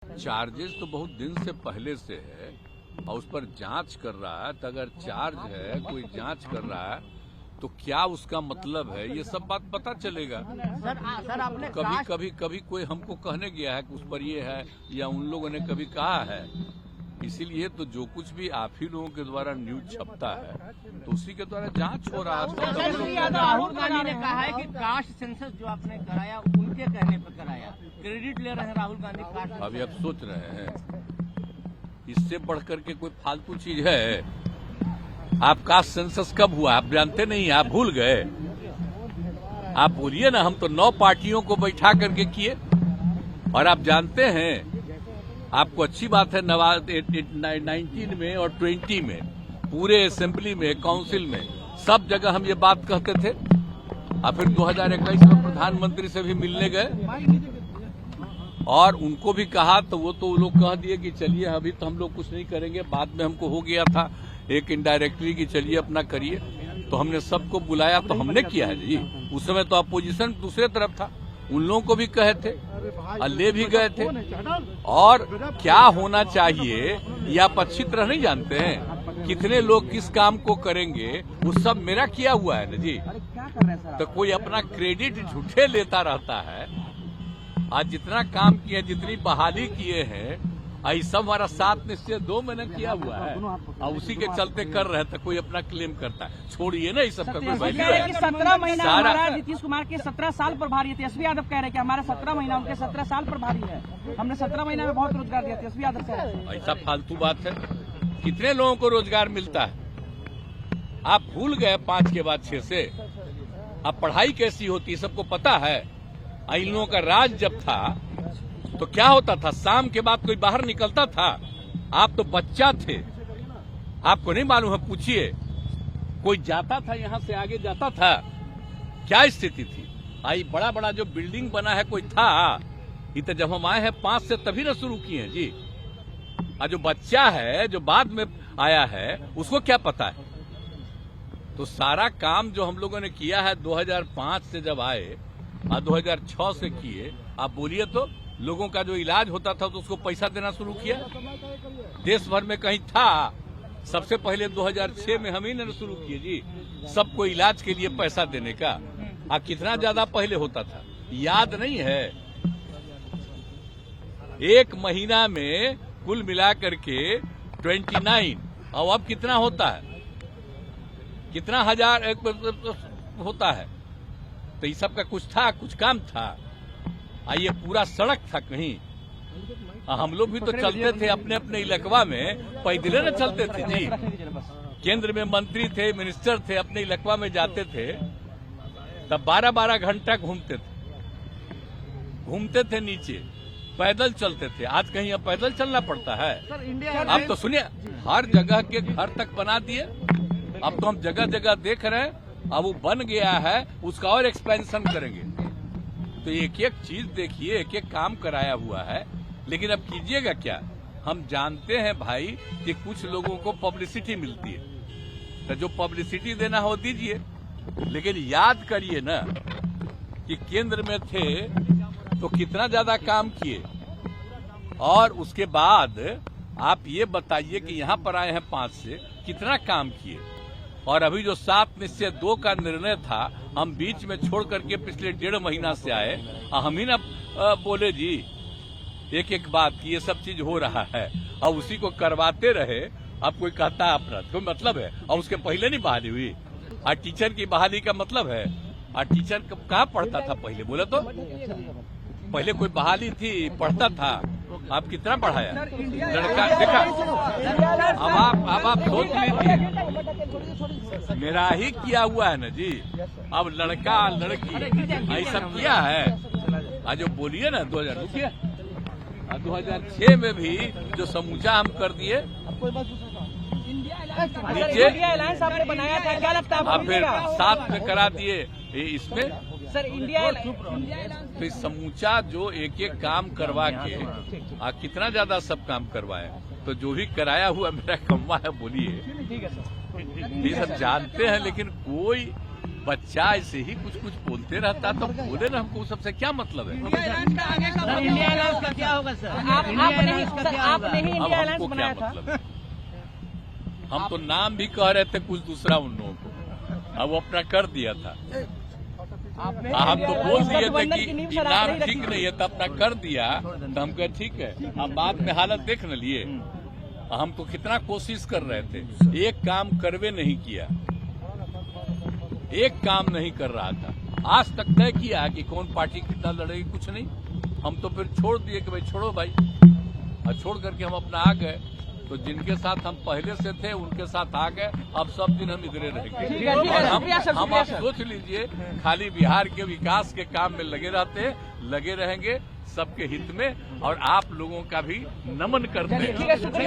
Charges तो बहुत दिन से पहले से है और उस पर जांच कर रहा है। तो अगर चार्ज है, कोई जांच कर रहा है तो क्या उसका मतलब है, ये सब बात पता चलेगा। सर आपने कभी कोई हमको कहने गया है कि उस पर ये है, या उन लोगों ने कभी कहा है। इसीलिए तो जो कुछ भी आप ही लोगों के द्वारा न्यूज छपता है तो उसी के द्वारा जांच हो रहा है। राहुल गांधी ने कहा है कि कास्ट सेंसस जो आपने कराया उनके कहने पर कराया, क्रेडिट ले रहे हैं राहुल गांधी कास्ट। अभी आप सोच रहे हैं इससे बढ़कर के कोई फालतू चीज है। आप कास्ट सेंसस कब हुआ आप जानते नहीं, आप भूल गए। आप बोलिए ना, हम तो 9 पार्टियों को बैठा करके किए। और आप जानते हैं, आपको अच्छी बात है, 19 में और 20 में पूरे असेंबली में, काउंसिल में, सब जगह हम ये बात कहते थे। और फिर 2021 में प्रधानमंत्री से भी मिलने गए और उनको भी कहा तो वो लोग कह दिए कि चलिए अभी तो हम लोग कुछ नहीं करेंगे। बाद में हमको हो गया था एक इनडायरेक्टली कि चलिए अपना करिए, तो हमने सबको बुलाया तो हमने किया है जी। उस समय तो अपोजिशन दूसरे तरफ था, उन लोगों को भी कहे थे और ले भी गए थे। और क्या होना चाहिए ये आप अच्छी तरह नहीं जानते हैं, कितने लोग किस काम को करेंगे वो सब मेरा किया हुआ है ना जी। तो कोई अपना क्रेडिट झूठे लेता रहता है। आज जितना काम किया, जितनी बहाली किए हैं, आई सब हमारा 7 निश्चय 2 महीने किया हुआ है और उसी के चलते कर रहे थे। कोई अपना क्लेम करता है, छोड़िए ना, इस सब का कोई वैल्यू है। 17 महीना हमारा नीतीश कुमार के 17 साल पर भारी है। तेजस्वी यादव कह रहे हैं कि हमारा 17 महीना उनके 17 साल पर भारी है। हमने 17 महीना में बहुत रोजगार दिया। तेजस्वी यादव कह रहे हैं ऐसा फालतू बात है। कितने लोगों को रोजगार मिलता है आप भूल गए 5 के बाद 6 से। अब पढ़ाई कैसी होती है सबको पता है। इन लोगों का राज जब था तो क्या होता था, शाम के बाद कोई बाहर निकलता था। आप तो बच्चा थे, आपको नहीं मालूम है, पूछिए। कोई जाता था, यहां से आगे जाता था, क्या स्थिति थी। आई बड़ा बड़ा जो बिल्डिंग बना है कोई था, ये तो जब हम आए हैं 5 से तभी ना शुरू किए हैं जी। और जो बच्चा है जो बाद में आया है उसको क्या पता है। तो सारा काम जो हम लोगों ने किया है 2005 से जब आए और 2006 से किए, आप बोलिए तो लोगों का जो इलाज होता था तो उसको पैसा देना शुरू किया। देश भर में कहीं था, सबसे पहले 2006 में हम ही ने शुरू किए जी, सबको इलाज के लिए पैसा देने का। कितना ज्यादा पहले होता था याद नहीं है। 1 महीना में कुल मिलाकर के 29, और अब कितना होता है, कितना हजार होता है। तो ये सब का कुछ था, कुछ काम था। ये पूरा सड़क था कहीं। हम लोग भी तो चलते थे अपने अपने इलाकवा में, पैदल न चलते थे जी। केंद्र में मंत्री थे, मिनिस्टर थे, अपने इलाकवा में जाते थे तब 12-12 घंटा घूमते थे नीचे, पैदल चलते थे। आज कहीं अब पैदल चलना पड़ता है। अब तो सुनिए, हर जगह के घर तक बना दिए। अब तो हम जगह जगह देख रहे हैं, अब वो बन गया है, उसका और एक्सपेंशन करेंगे। तो एक एक चीज देखिए, एक एक काम कराया हुआ है। लेकिन अब कीजिएगा क्या। हम जानते हैं भाई कि कुछ लोगों को पब्लिसिटी मिलती है, तो जो पब्लिसिटी देना हो दीजिए। लेकिन याद करिए ना कि केंद्र में थे तो कितना ज्यादा काम किए, और उसके बाद आप ये बताइए कि यहाँ पर आए हैं 5 से, कितना काम किए। और अभी जो 7 निश्चय 2 का निर्णय था, हम बीच में छोड़ करके पिछले 1.5 महीना से आए, हम ही ना बोले जी एक एक बात की ये सब चीज हो रहा है, और उसी को करवाते रहे। अब कोई कहता है अपराध, कोई मतलब है। और उसके पहले नहीं बहाली हुई। और टीचर की बहाली का मतलब है, और टीचर कहाँ पढ़ता था पहले, बोले तो पहले कोई बहाली थी, पढ़ता था। आप कितना पढ़ाया लड़का, देखा। अब आप सोच लीजिए, मेरा ही किया हुआ है ना जी। अब लड़का लड़की ऐसा किया है। आज जो बोलिए ना 2006 में भी जो समूचा हम कर दिए नीचे, फिर 7 में करा दिए इसमें। सर इंडिया तो समूचा जो एक एक काम करवा के कितना ज्यादा सब काम करवाए। तो जो भी कराया हुआ मेरा कम्मा है, बोलिए। ठीक है सर, ये सब जानते हैं, लेकिन कोई बच्चा ऐसे ही कुछ कुछ बोलते रहता तो बोले ना, हमको सबसे क्या मतलब है। सर इंडिया अलायंस का क्या होगा सर? आपने ही अब इंडिया अलायंस हमको क्या बनाया था। मतलब है? हम तो नाम भी कह रहे थे कुछ दूसरा उन लोगों को, अब वो अपना कर दिया था। हम तो बोल दिए थे कि नाम ठीक नहीं है तो अपना कर दिया, तो हम कहे ठीक है। अब बाद में हालत देख न लिए, हम तो कितना कोशिश कर रहे थे, एक काम करवे नहीं किया, एक काम नहीं कर रहा था। आज तक तय किया कि कौन पार्टी कितना लड़ेगी, कुछ नहीं। हम तो फिर छोड़ दिए कि भाई छोड़ो भाई, और छोड़ करके हम अपना आ गए। तो जिनके साथ हम पहले से थे उनके साथ आ गए, अब सब दिन हम इधरे रहेंगे। और हम आप सोच लीजिए, खाली बिहार के विकास के काम में लगे रहते हैं, लगे रहेंगे सबके हित में, और आप लोगों का भी नमन करते हैं।